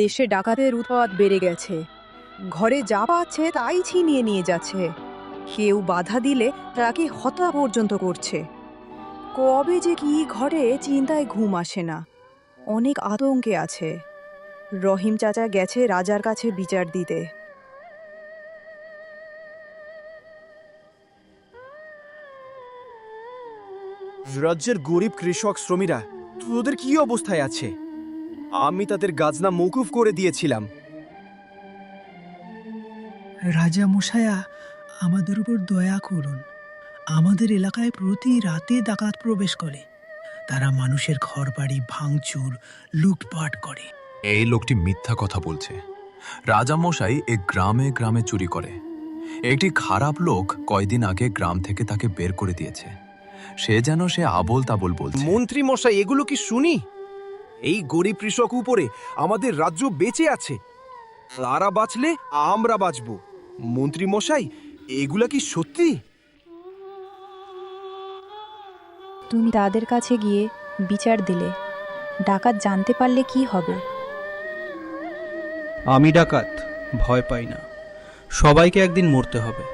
দেশে ডাকাতের উৎপাত বেড়ে গেছে। ঘরে যা পাচ্ছে তাই ছিনিয়ে নিয়ে যাচ্ছে। কেউ বাধা দিলে তাকে হত্যা পর্যন্ত করছে। কবে যে কি ঘটে চিন্তায় ঘুম আসে না। অনেক আতঙ্কে আছে। রহিম চাচা গেছে রাজার কাছে বিচার দিতে। রাজ্যের গরিব কৃষক শ্রমিকরা তোদের কি অবস্থায় আছে? আমি তাদের গাজনা মওকুফ করে দিয়েছিলাম। রাজা মশায়া, আমাদের উপর দয়া করুন। আমাদের এলাকায় প্রতি রাতে ডাকাত প্রবেশ করে। তারা মানুষের ঘরবাড়ি ভাঙচুর, লুটপাট করে। এই লোকটি মিথ্যা কথা বলছে। রাজামশাই এ গ্রামে গ্রামে চুরি করে। একটি খারাপ লোক কয়দিন আগে গ্রাম থেকে তাকে বের করে দিয়েছে। সে আবোল তাবোল বলছে। মন্ত্রী মশাই, এগুলো কি শুনি? এই গরিব কৃষক উপরে আমাদের রাজ্য বেঁচে আছে। তারা বাঁচলে আমরা বাঁচব। মন্ত্রী মশাই, এগুলা কি সত্যি? তুমি তাদের কাছে গিয়ে বিচার দিলে, ডাকাত জানতে পারলে কি হবে? আমি ডাকাত, ভয় পাই না। সবাইকে একদিন মরতে হবে।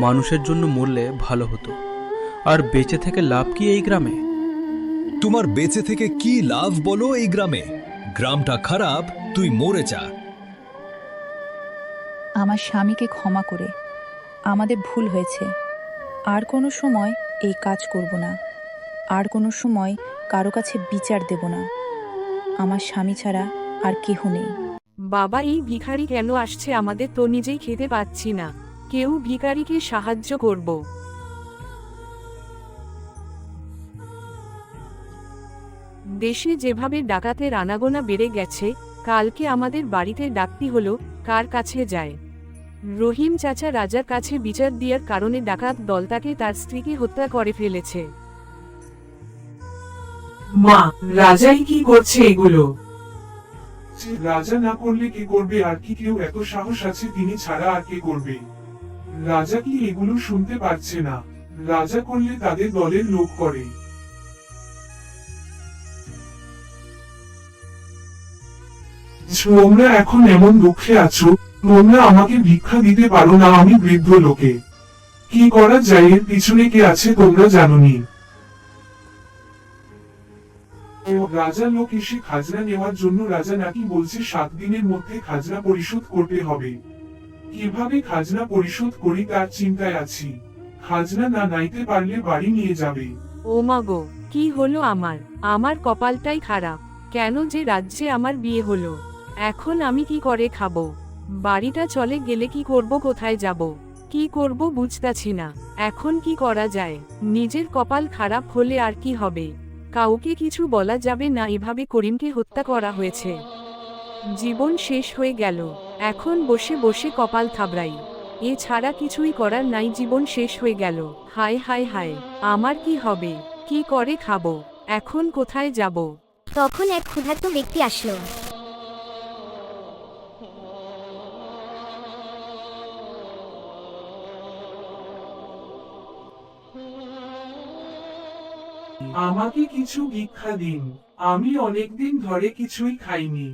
মানুষের জন্য মরলে ভালো হতো। আর বেঁচে থেকে লাভ কি এই গ্রামে? তোমার বেঁচে থেকে কি লাভ বলো এই গ্রামে? গ্রামটা খারাপ, তুই মরে যা। আমার স্বামীকে ক্ষমা করে, আমাদের ভুল হয়েছে। আর কোনো সময় এই কাজ করব না। আর কোনো সময় কারো কাছে বিচার দেব না। আমার স্বামী ছাড়া আর কেহ নেই। বাবা, এই ভিখারি কেন আসছে? আমাদের তো নিজেই খেতে পাচ্ছি না। কেউ ভিখারিকে সাহায্য করব। দেশে যেভাবে ডাকাতের আনাগোনা বেড়ে গেছে, কালকে আমাদের বাড়িতে ডাকতি হলো, কার কাছে যায়? রহিম চাচা রাজার কাছে বিচার দেওয়ার কারণে ডাকাত দল তাকে তার স্ত্রীকে হত্যা করে ফেলেছে। মা, রাজাই কি করছে এগুলো? রাজা না করলে কে করবে? আর কি কেউ এত সাহস আছে তিনি ছাড়া আর কে করবে? রাজা কি এগুলো শুনতে পাচ্ছে না? রাজা করলে তাদের দলের লোক করে। তোমরা এখন এমন দুঃখে আছো, তোমরা আমাকে ভিক্ষা দিতে পারো না? আমি বৃদ্ধ লোকে। কি করা যায়? এর পিছনে কে আছে তোমরা জানোনি। রাজা লোক এসে খাজনা নেওয়ার জন্য রাজা নাকি বলছে 7 দিনের মধ্যে খাজনা পরিশোধ করতে হবে। কিভাবে খাজনা পরিশোধ করি তার চিন্তায় আছি। খাজনা না নাইতে পারলে বাড়ি নিয়ে যাবে। ও মা গো, কি হলো আমার কপালটাই খারাপ। কেন যে রাজ্যে আমার বিয়ে হলো? এখন আমি কি করে খাবো? বাড়িটা চলে গেলে কি করব, কোথায় যাব, কি করব বুঝতাছি না। এখন কি করা যায়? নিজের কপাল খারাপ হলে আর কি হবে? কাউকে কিছু বলা যাবে না। এভাবে করিমকে হত্যা করা হয়েছে। জীবন শেষ হয়ে গেল। এখন বসে বসে কপাল থাবড়াই। এছাড়া কিছুই করার নাই। জীবন শেষ হয়ে গেল। হায় হায় হায়, আমার কি হবে? কি করে খাবো? এখন কোথায় যাব? তখন এক ক্ষুধার্ত ব্যক্তি আসলো। আমাকে কিছু ভিক্ষা দিন। আমি অনেকদিন ধরে কিছুই খাইনি।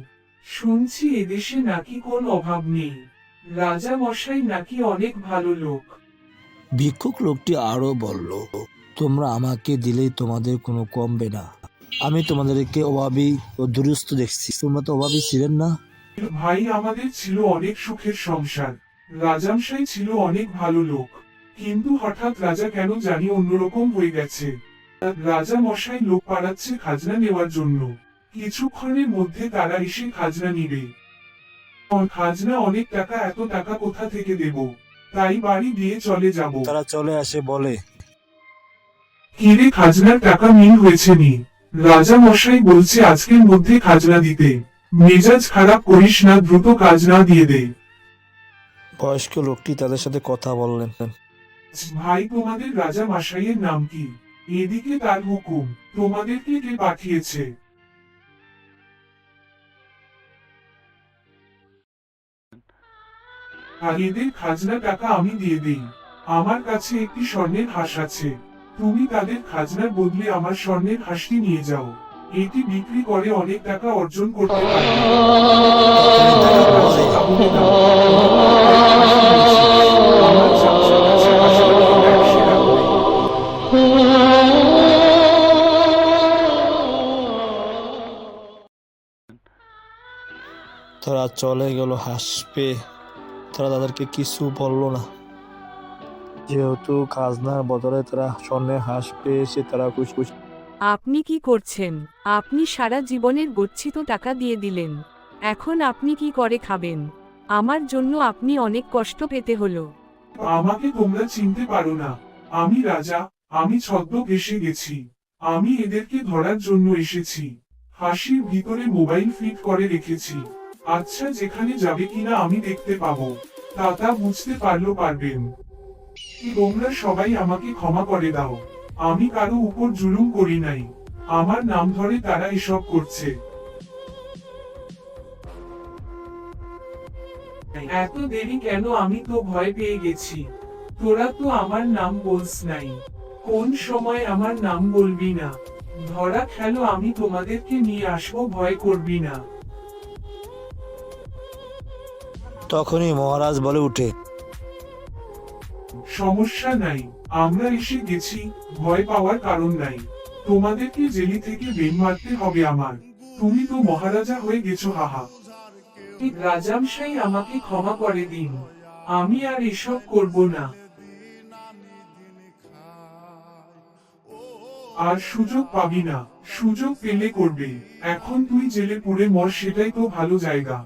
শুনছি এদেশে নাকি কোনো অভাব নেই। রাজা মশাই নাকি অনেক ভালো লোক। ভিক্ষুক লোকটি আরো বলল, তোমরা আমাকে দিলেই তোমাদের কোনো কমবে না। আমি তোমাদেরকে অভাবী ও দুরস্থ দেখছি। তোমরা তো অভাবী ছিলেন না? ভাই, আমাদের ছিল অনেক সুখের সংসার। রাজামশাই ছিল অনেক ভালো লোক। কিন্তু হঠাৎ রাজা কেন জানি অন্যরকম হয়ে গেছে। রাজা মশাই লোক পাঠাচ্ছে খাজনা নেওয়ার জন্য। কিছুক্ষণের মধ্যে তারা এসে খাজনা নিবে। খাজনা অনেক টাকা, এত টাকা কোথা থেকে দেব? তাই বাড়ি দিয়ে চলে যাব। তারা চলে আসে বলে, কিরে, খাজনার টাকা মিল হয়েছে নি? রাজা মশাই বলছে আজকের মধ্যে খাজনা দিতে। মেজাজ খারাপ করিস না, দ্রুত কাজ না দিয়ে দে। বয়স্ক লোকটি তাদের সাথে কথা বললেন। ভাই, তোমাদের রাজা মশাইয়ের নাম কি? এদিকে তার হুকুম। তোমাদেরকে কে পাঠিয়েছে? এদের খাজনা টাকা আমি দিয়ে দেই। আমার কাছে একটি স্বর্ণের হাঁস আছে। তুমি তাদের খাজনার বদলে আমার স্বর্ণের হাঁসটি নিয়ে যাও। এটি বিক্রি করে অনেক টাকা অর্জন করতে পারবে। তারা চলে গেল হাসবে। তারা তাদেরকে কিছু বললো না, যেহেতু খাজনার বদলে তারা স্বর্ণের হাঁস পেয়েছে, তারা খুশি। আপনি কি করছেন? আপনি সারা জীবনের গচ্ছিত টাকা দিয়ে দিলেন, এখন আপনি কি করে খাবেন? আমার জন্য আপনি অনেক কষ্ট পেতে হলো। আমাকে তোমরা চিনতে পারো না। আমি রাজা, আমি ছদ্মক এসে গেছি। আমি এদেরকে ধরার জন্য এসেছি। হাসির ভিতরে মোবাইল ফিট করে রেখেছি। আচ্ছা, যেখানে যাবে কিনা আমি দেখতে পাবো, তা বুঝতে পারবেন। তোমরা সবাই আমাকে ক্ষমা করে দাও। আমি কারো উপর জুলুম করি নাই। আমার নাম ধরে তারা এসব করছে। এত দেরি কেন? আমি তো ভয় পেয়ে গেছি। তোরা তো আমার নাম বলস নাই। কোন সময় আমার নাম বলবি না? ধরা খেলো, আমি তোমাদেরকে নিয়ে আসবো, ভয় করবি না। তখনই মহারাজ বলে উঠে, সমস্যা নাই, আমরা এসে গেছি, ভয় পাওয়ার কারণ নাই। তোমাদেরকে জেলি থেকে বের মারতে হবে আমার। তুমি তো মহারাজা হয়ে গেছো, হাহা। রাজামশাই, আমাকে ক্ষমা করে দিন। আমি আর এসব করব না। আর সুযোগ পাবি না, সুযোগ পেলে করবে। এখন তুই জেলে পুড়ে মর, সেটাই তো ভালো জায়গা।